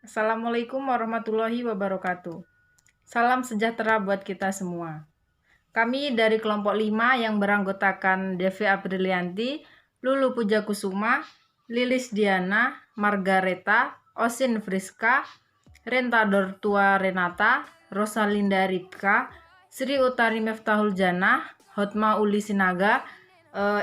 Assalamualaikum warahmatullahi wabarakatuh. Salam sejahtera buat kita semua. Kami dari kelompok 5 yang beranggotakan Devi Aprilianti, Lulu Pujakusuma, Lilis Diana, Margareta, Osin Friska, Renta Dortua Renata, Rosalinda Ripka, Sri Utari Miftahul Jannah, Hotma Uli Sinaga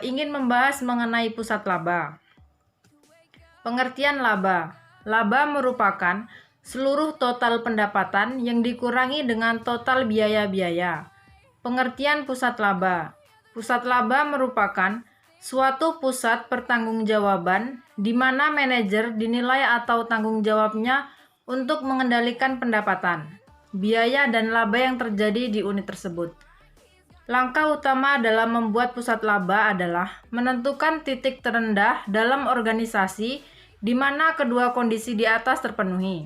ingin membahas mengenai pusat laba. Pengertian laba. Laba merupakan seluruh total pendapatan yang dikurangi dengan total biaya-biaya. Pengertian pusat laba. Pusat laba merupakan suatu pusat pertanggungjawaban di mana manajer dinilai atau tanggung jawabnya untuk mengendalikan pendapatan, biaya, dan laba yang terjadi di unit tersebut. Langkah utama dalam membuat pusat laba adalah menentukan titik terendah dalam organisasi di mana kedua kondisi di atas terpenuhi.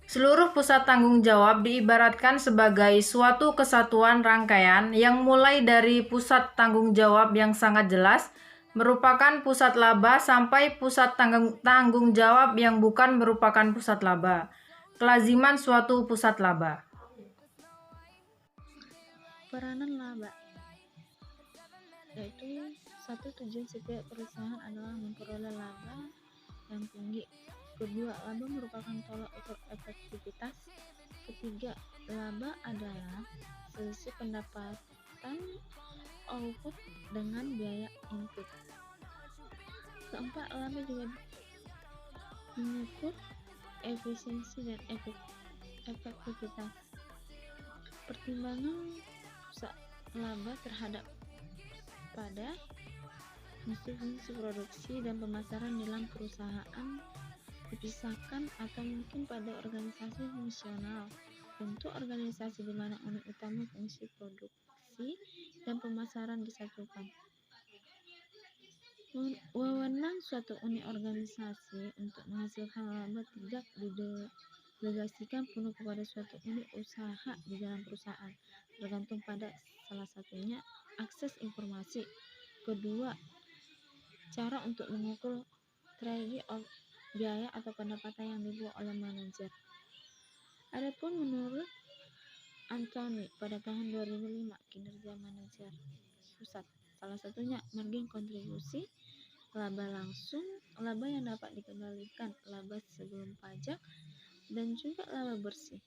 Seluruh pusat tanggung jawab diibaratkan sebagai suatu kesatuan rangkaian yang mulai dari pusat tanggung jawab yang sangat jelas, merupakan pusat laba, sampai pusat tanggung jawab yang bukan merupakan pusat laba. Kelaziman suatu pusat laba. Peranan laba, yaitu satu, tujuan setiap perusahaan adalah memperoleh laba yang tinggi. Kedua, laba merupakan tolak ukur efektivitas. Ketiga, laba adalah selisih pendapatan output dengan biaya input. Keempat, laba juga mengukur efisiensi dan efektivitas. Pertimbangan pusat laba terhadap pada fungsi-fungsi produksi dan pemasaran dalam perusahaan dipisahkan atau mungkin pada organisasi fungsional. Bentuk organisasi di mana unit utama fungsi produksi dan pemasaran disatukan. Wewenang suatu unit organisasi untuk menghasilkan laba tidak didelegasikan penuh kepada suatu unit usaha di dalam perusahaan, tergantung pada salah satunya akses informasi. Kedua, cara untuk mengukur trade of biaya atau pendapatan yang dibuat oleh manajer. Adapun menurut Anthony pada tahun 2005, kinerja manajer pusat salah satunya margin kontribusi, laba langsung, laba yang dapat dikendalikan, laba sebelum pajak, dan juga laba bersih.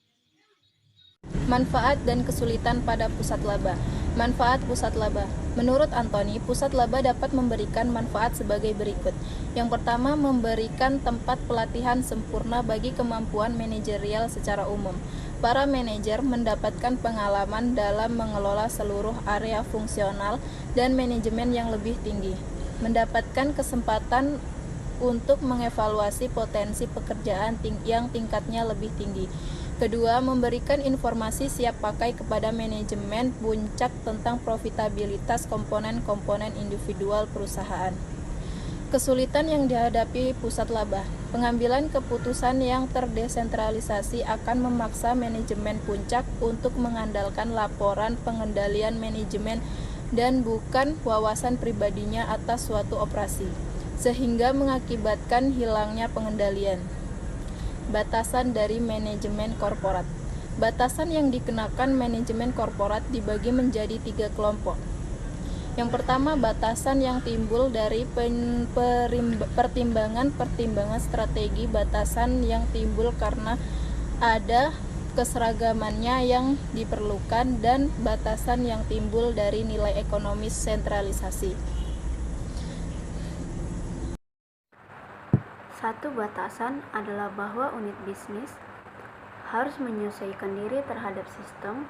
Manfaat dan kesulitan pada pusat laba. Manfaat pusat laba. Menurut Anthony, pusat laba dapat memberikan manfaat sebagai berikut. Yang pertama, memberikan tempat pelatihan sempurna bagi kemampuan manajerial secara umum. Para manajer mendapatkan pengalaman dalam mengelola seluruh area fungsional dan manajemen yang lebih tinggi. Mendapatkan kesempatan untuk mengevaluasi potensi pekerjaan yang tingkatnya lebih tinggi. Kedua, memberikan informasi siap pakai kepada manajemen puncak tentang profitabilitas komponen-komponen individual perusahaan. Kesulitan yang dihadapi pusat laba. Pengambilan keputusan yang terdesentralisasi akan memaksa manajemen puncak untuk mengandalkan laporan pengendalian manajemen dan bukan wawasan pribadinya atas suatu operasi, sehingga mengakibatkan hilangnya pengendalian. Batasan dari manajemen korporat. Batasan yang dikenakan manajemen korporat dibagi menjadi 3 kelompok. Yang pertama, batasan yang timbul dari pertimbangan strategi. Batasan yang timbul karena ada keseragamannya yang diperlukan, dan batasan yang timbul dari nilai ekonomis sentralisasi. Satu batasan adalah bahwa unit bisnis harus menyesuaikan diri terhadap sistem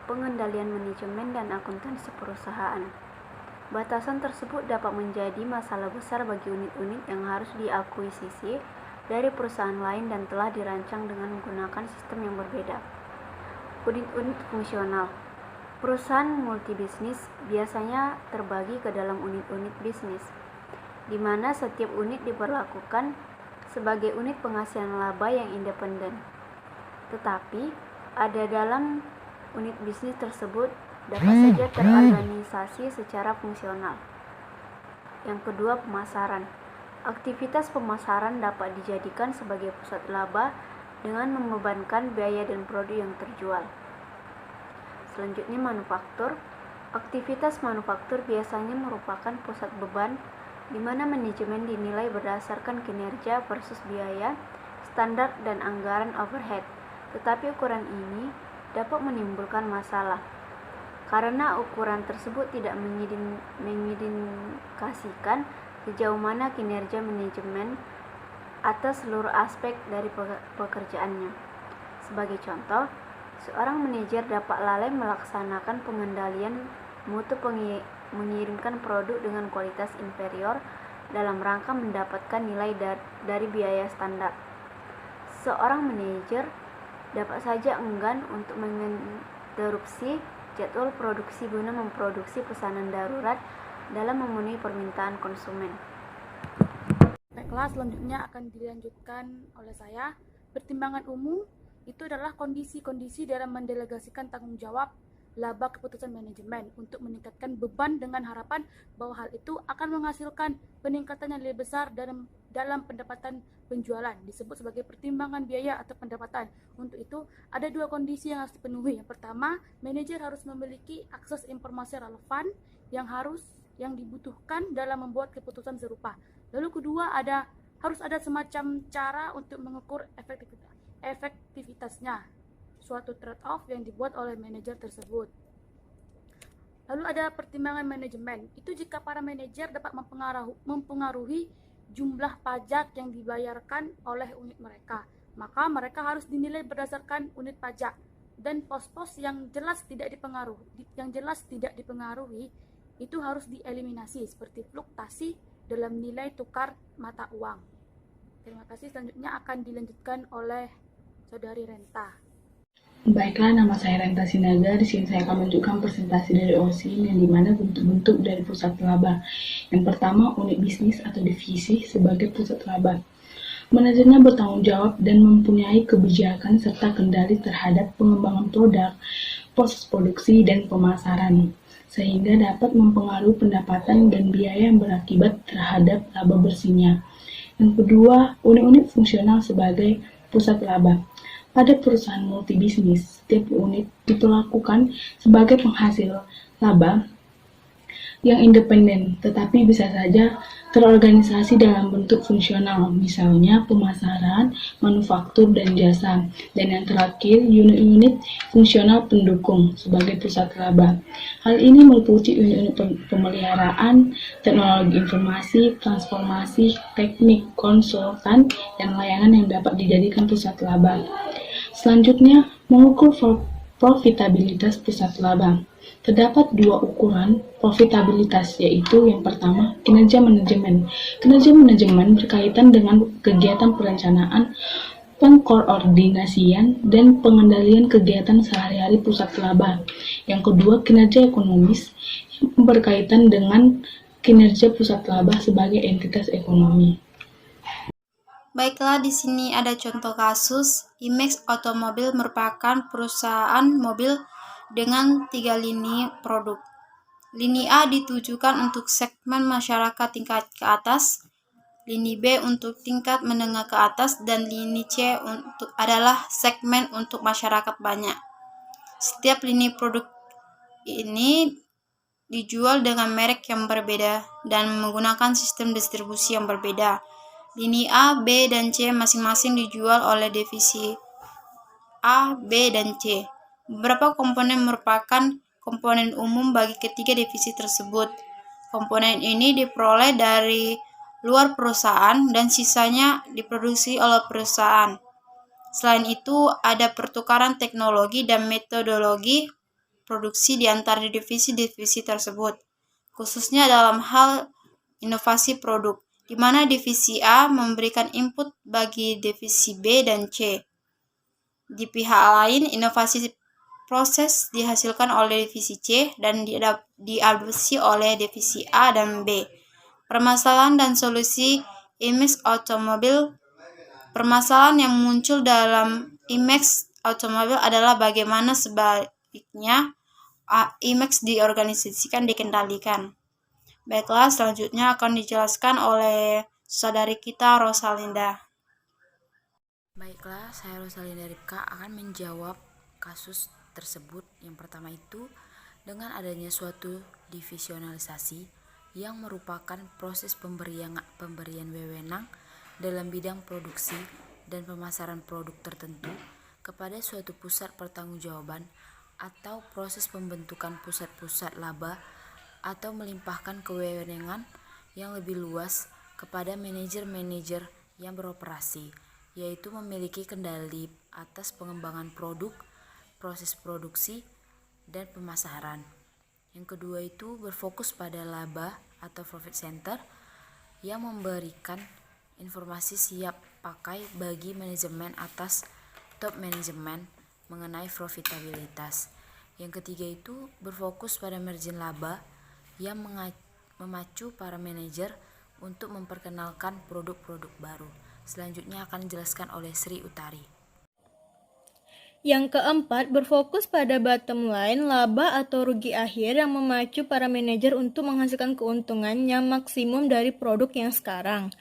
pengendalian manajemen dan akuntansi perusahaan. Batasan tersebut dapat menjadi masalah besar bagi unit-unit yang harus diakuisisi dari perusahaan lain dan telah dirancang dengan menggunakan sistem yang berbeda. Unit-unit fungsional. Perusahaan multibisnis biasanya terbagi ke dalam unit-unit bisnis, di mana setiap unit diperlakukan sebagai unit penghasilan laba yang independen. Tetapi ada dalam unit bisnis tersebut dapat saja terorganisasi secara fungsional. Yang kedua, pemasaran. Aktivitas pemasaran dapat dijadikan sebagai pusat laba dengan membebankan biaya dan produk yang terjual. Selanjutnya, manufaktur. Aktivitas manufaktur biasanya merupakan pusat beban di mana manajemen dinilai berdasarkan kinerja versus biaya, standar, dan anggaran overhead. Tetapi ukuran ini dapat menimbulkan masalah karena ukuran tersebut tidak mengindikasikan sejauh mana kinerja manajemen atas seluruh aspek dari pekerjaannya. Sebagai contoh, seorang manajer dapat lalai melaksanakan pengendalian mutu mengirimkan produk dengan kualitas inferior dalam rangka mendapatkan nilai dari biaya standar. Seorang manajer dapat saja enggan untuk menginterupsi jadwal produksi guna memproduksi pesanan darurat dalam memenuhi permintaan konsumen. Baiklah, selanjutnya akan dilanjutkan oleh saya. Pertimbangan umum itu adalah kondisi-kondisi dalam mendelegasikan tanggung jawab laba keputusan manajemen untuk meningkatkan beban dengan harapan bahwa hal itu akan menghasilkan peningkatan yang lebih besar dalam pendapatan penjualan, disebut sebagai pertimbangan biaya atau pendapatan. Untuk itu, ada dua kondisi yang harus dipenuhi. Yang pertama, manajer harus memiliki akses informasi relevan yang dibutuhkan dalam membuat keputusan serupa. Lalu kedua, harus ada semacam cara untuk mengukur efektivitasnya, suatu trade-off yang dibuat oleh manajer tersebut. Lalu ada pertimbangan manajemen. Itu jika para manajer dapat mempengaruhi jumlah pajak yang dibayarkan oleh unit mereka, maka mereka harus dinilai berdasarkan unit pajak, dan pos-pos yang jelas tidak dipengaruhi itu harus dieliminasi, seperti fluktuasi dalam nilai tukar mata uang. Terima kasih. Selanjutnya akan dilanjutkan oleh Saudari Renta. Baiklah, nama saya Renta Sinaga. Di sini saya akan menunjukkan presentasi dari OSIN yang dimana bentuk-bentuk dari pusat laba. Yang pertama, unit bisnis atau divisi sebagai pusat laba. Manajernya bertanggung jawab dan mempunyai kebijakan serta kendali terhadap pengembangan produk, proses produksi, dan pemasaran, sehingga dapat mempengaruhi pendapatan dan biaya yang berakibat terhadap laba bersihnya. Yang kedua, unit-unit fungsional sebagai pusat laba. Pada perusahaan multibisnis, setiap unit diperlakukan sebagai penghasil laba yang independen, tetapi bisa saja terorganisasi dalam bentuk fungsional, misalnya pemasaran, manufaktur, dan jasa. Dan yang terakhir, unit-unit fungsional pendukung sebagai pusat laba. Hal ini meliputi unit-unit pemeliharaan, teknologi informasi, transformasi, teknik, konsultan, dan layanan yang dapat dijadikan pusat laba. Selanjutnya, mengukur profitabilitas pusat laba. Terdapat dua ukuran profitabilitas, yaitu yang pertama, kinerja manajemen. Kinerja manajemen berkaitan dengan kegiatan perencanaan, pengkoordinasian, dan pengendalian kegiatan sehari-hari pusat laba. Yang kedua, kinerja ekonomis yang berkaitan dengan kinerja pusat laba sebagai entitas ekonomi. Baiklah, di sini ada contoh kasus. Imex Automobil merupakan perusahaan mobil dengan 3 lini produk. Lini A ditujukan untuk segmen masyarakat tingkat ke atas, lini B untuk tingkat menengah ke atas, dan lini C adalah segmen untuk masyarakat banyak. Setiap lini produk ini dijual dengan merek yang berbeda dan menggunakan sistem distribusi yang berbeda. Lini A, B, dan C masing-masing dijual oleh divisi A, B, dan C. Beberapa komponen merupakan komponen umum bagi ketiga divisi tersebut. Komponen ini diperoleh dari luar perusahaan dan sisanya diproduksi oleh perusahaan. Selain itu, ada pertukaran teknologi dan metodologi produksi di antara divisi-divisi tersebut, khususnya dalam hal inovasi produk, di mana divisi A memberikan input bagi divisi B dan C. Di pihak lain, inovasi proses dihasilkan oleh divisi C dan diadopsi oleh divisi A dan B. Permasalahan dan solusi Imex Automobil. Permasalahan yang muncul dalam Imex Automobil adalah bagaimana sebaiknya Imex diorganisasikan, dikendalikan. Baiklah, selanjutnya akan dijelaskan oleh saudari kita Rosalinda. Baiklah, saya Rosalinda Ripka akan menjawab kasus tersebut. Yang pertama itu, dengan adanya suatu divisionalisasi yang merupakan proses pemberian wewenang dalam bidang produksi dan pemasaran produk tertentu kepada suatu pusat pertanggungjawaban atau proses pembentukan pusat-pusat laba atau melimpahkan kewenangan yang lebih luas kepada manajer-manajer yang beroperasi, yaitu memiliki kendali atas pengembangan produk, proses produksi, dan pemasaran. Yang kedua itu berfokus pada laba atau profit center yang memberikan informasi siap pakai bagi manajemen atas top manajemen mengenai profitabilitas. Yang ketiga itu berfokus pada margin laba yang memacu para manajer untuk memperkenalkan produk-produk baru. Selanjutnya akan dijelaskan oleh Sri Utari. Yang keempat, berfokus pada bottom line, laba atau rugi akhir yang memacu para manajer untuk menghasilkan keuntungan yang maksimum dari produk yang sekarang.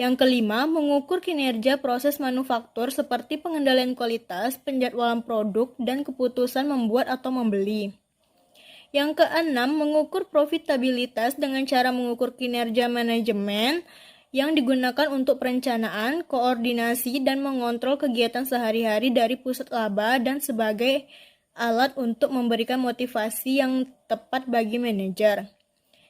Yang kelima, mengukur kinerja proses manufaktur seperti pengendalian kualitas, penjadwalan produk, dan keputusan membuat atau membeli. Yang keenam, mengukur profitabilitas dengan cara mengukur kinerja manajemen yang digunakan untuk perencanaan, koordinasi, dan mengontrol kegiatan sehari-hari dari pusat laba dan sebagai alat untuk memberikan motivasi yang tepat bagi manajer.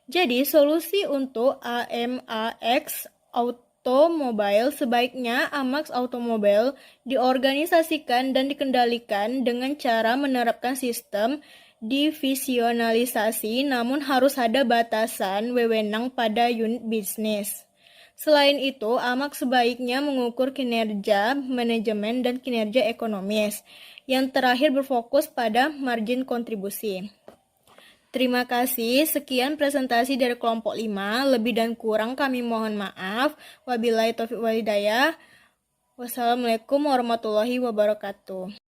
Jadi, solusi untuk AMAX Automobile sebaiknya AMAX Automobile diorganisasikan dan dikendalikan dengan cara menerapkan sistem divisionalisasi, namun harus ada batasan wewenang pada unit bisnis. Selain itu, AMAX sebaiknya mengukur kinerja manajemen dan kinerja ekonomis. Yang terakhir berfokus pada margin kontribusi. Terima kasih, sekian presentasi dari kelompok 5, lebih dan kurang kami mohon maaf. Wabillahi taufiq wal hidayah. Wassalamualaikum warahmatullahi wabarakatuh.